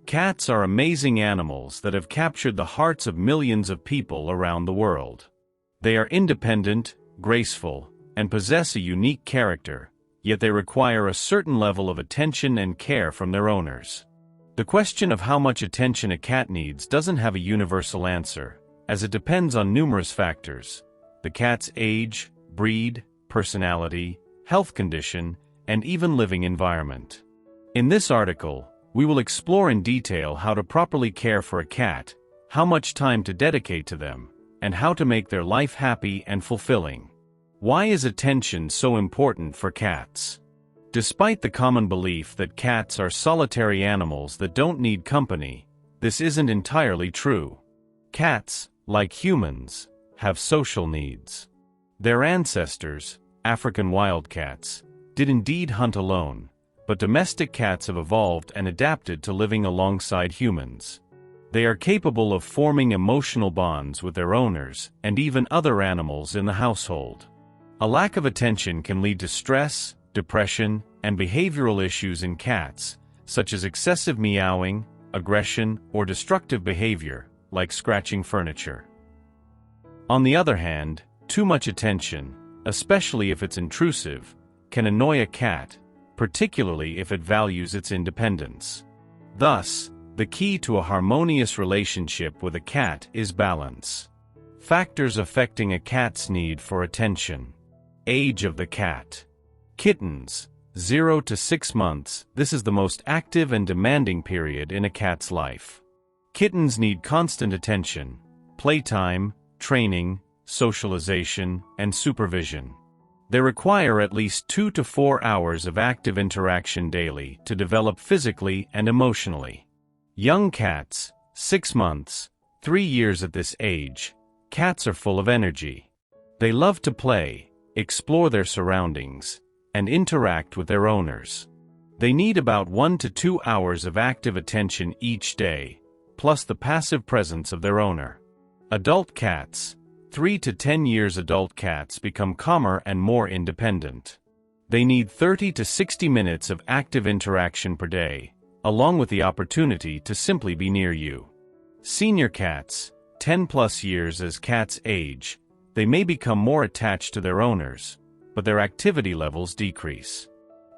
Cats are amazing animals that have captured the hearts of millions of people around the world. They are independent, graceful, and possess a unique character, yet they require a certain level of attention and care from their owners. The question of how much attention a cat needs doesn't have a universal answer, as it depends on numerous factors: the cat's age, breed, personality, health condition, and even living environment. In this article, we will explore in detail how to properly care for a cat, how much time to dedicate to them, and how to make their life happy and fulfilling. Why is attention so important for cats? Despite the common belief that cats are solitary animals that don't need company, this isn't entirely true. Cats, like humans, have social needs. Their ancestors, African wildcats, did indeed hunt alone, but domestic cats have evolved and adapted to living alongside humans. They are capable of forming emotional bonds with their owners and even other animals in the household. A lack of attention can lead to stress, depression, and behavioral issues in cats, such as excessive meowing, aggression, or destructive behavior, like scratching furniture. On the other hand, too much attention, especially if it's intrusive, can annoy a cat, particularly if it values its independence. Thus, the key to a harmonious relationship with a cat is balance. Factors affecting a cat's need for attention. Age of the cat. Kittens, 0 to 6 months. This is the most active and demanding period in a cat's life. Kittens need constant attention, playtime, training, socialization, and supervision. They require at least 2 to 4 hours of active interaction daily to develop physically and emotionally. Young cats, 6 months, 3 years at this age, cats are full of energy. They love to play, explore their surroundings, and interact with their owners. They need about 1 to 2 hours of active attention each day, plus the passive presence of their owner. Adult cats, 3 to 10 years. Adult cats become calmer and more independent. They need 30 to 60 minutes of active interaction per day, along with the opportunity to simply be near you. Senior cats, 10 plus years. As cats age, they may become more attached to their owners, but their activity levels decrease.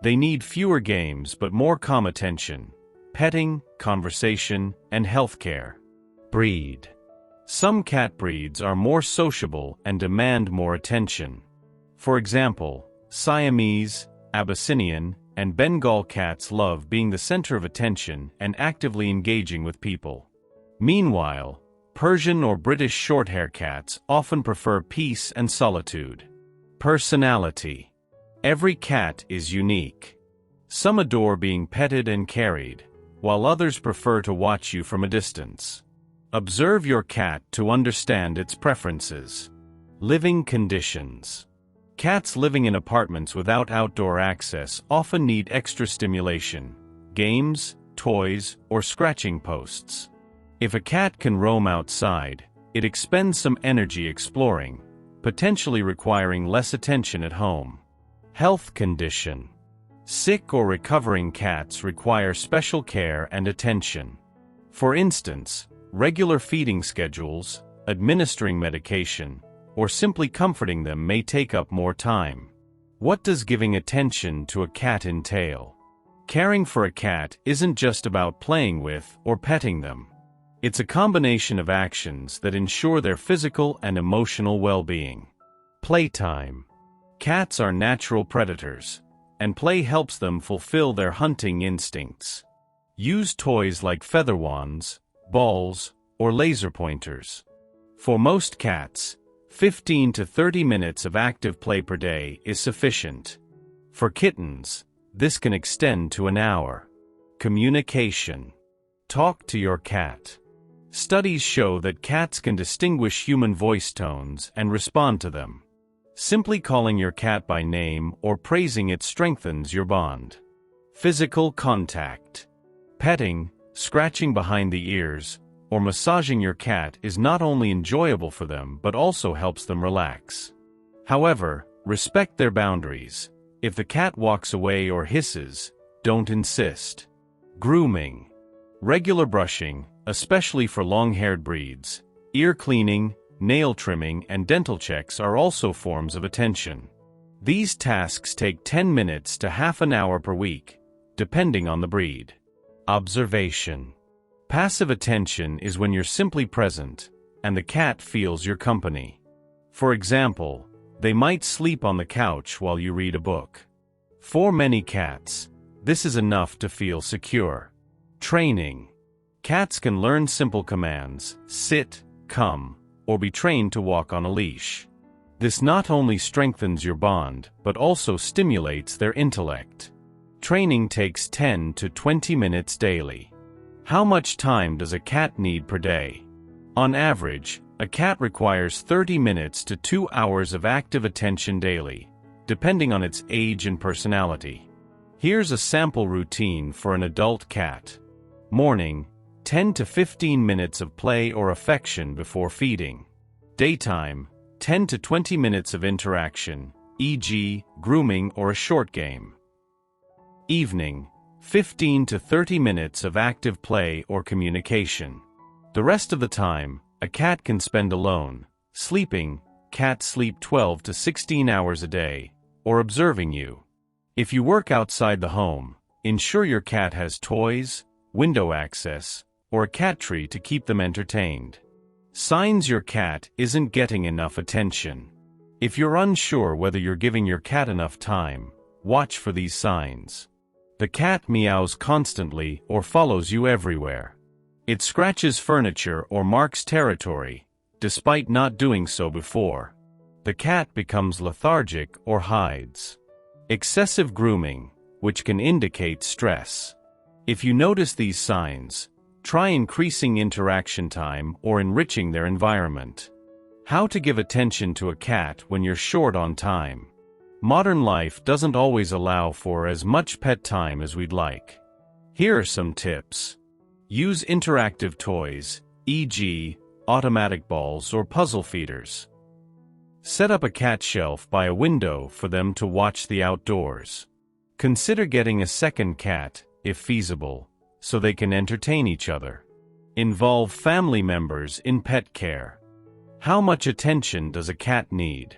They need fewer games but more calm attention, petting, conversation, and healthcare. Breed. Some cat breeds are more sociable and demand more attention. For example, Siamese, Abyssinian, and Bengal cats love being the center of attention and actively engaging with people. Meanwhile, Persian or British shorthair cats often prefer peace and solitude. Personality. Every cat is unique. Some adore being petted and carried, while others prefer to watch you from a distance. Observe your cat to understand its preferences. Living conditions. Cats living in apartments without outdoor access often need extra stimulation, games, toys, or scratching posts. If a cat can roam outside, it expends some energy exploring, potentially requiring less attention at home. Health condition. Sick or recovering cats require special care and attention. For instance, regular feeding schedules, administering medication, or simply comforting them may take up more time. What does giving attention to a cat entail? Caring for a cat isn't just about playing with or petting them. It's a combination of actions that ensure their physical and emotional well-being. Playtime. Cats are natural predators, and play helps them fulfill their hunting instincts. Use toys like feather wands, balls, or laser pointers. For most cats, 15 to 30 minutes of active play per day is sufficient. For kittens, this can extend to an hour. Communication. Talk to your cat. Studies show that cats can distinguish human voice tones and respond to them. Simply calling your cat by name or praising it strengthens your bond. Physical contact. Petting, scratching behind the ears, or massaging your cat is not only enjoyable for them but also helps them relax. However, respect their boundaries. If the cat walks away or hisses, don't insist. Grooming. Regular brushing, especially for long-haired breeds, ear cleaning, nail trimming, and dental checks are also forms of attention. These tasks take 10 minutes to half an hour per week, depending on the breed. Observation. Passive attention is when you're simply present, and the cat feels your company. For example, they might sleep on the couch while you read a book. For many cats, this is enough to feel secure. Training. Cats can learn simple commands, sit, come, or be trained to walk on a leash. This not only strengthens your bond, but also stimulates their intellect. Training takes 10 to 20 minutes daily. How much time does a cat need per day? On average, a cat requires 30 minutes to 2 hours of active attention daily, depending on its age and personality. Here's a sample routine for an adult cat. Morning, 10 to 15 minutes of play or affection before feeding. Daytime, 10 to 20 minutes of interaction, e.g., grooming or a short game. Evening, 15 to 30 minutes of active play or communication. The rest of the time, a cat can spend alone, sleeping. Cats sleep 12 to 16 hours a day, or observing you. If you work outside the home, ensure your cat has toys, window access, or a cat tree to keep them entertained. Signs your cat isn't getting enough attention. If you're unsure whether you're giving your cat enough time, watch for these signs. The cat meows constantly or follows you everywhere. It scratches furniture or marks territory, despite not doing so before. The cat becomes lethargic or hides. Excessive grooming, which can indicate stress. If you notice these signs, try increasing interaction time or enriching their environment. How to give attention to a cat when you're short on time. Modern life doesn't always allow for as much pet time as we'd like. Here are some tips. Use interactive toys, e.g., automatic balls or puzzle feeders. Set up a cat shelf by a window for them to watch the outdoors. Consider getting a second cat, if feasible, so they can entertain each other. Involve family members in pet care. How much attention does a cat need?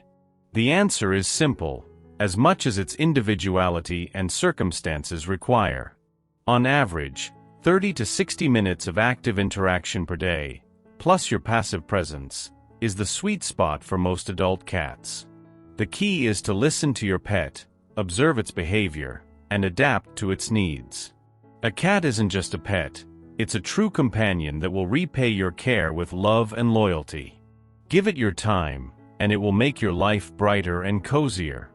The answer is simple, as much as its individuality and circumstances require. On average, 30 to 60 minutes of active interaction per day, plus your passive presence, is the sweet spot for most adult cats. The key is to listen to your pet, observe its behavior, and adapt to its needs. A cat isn't just a pet, it's a true companion that will repay your care with love and loyalty. Give it your time, and it will make your life brighter and cozier.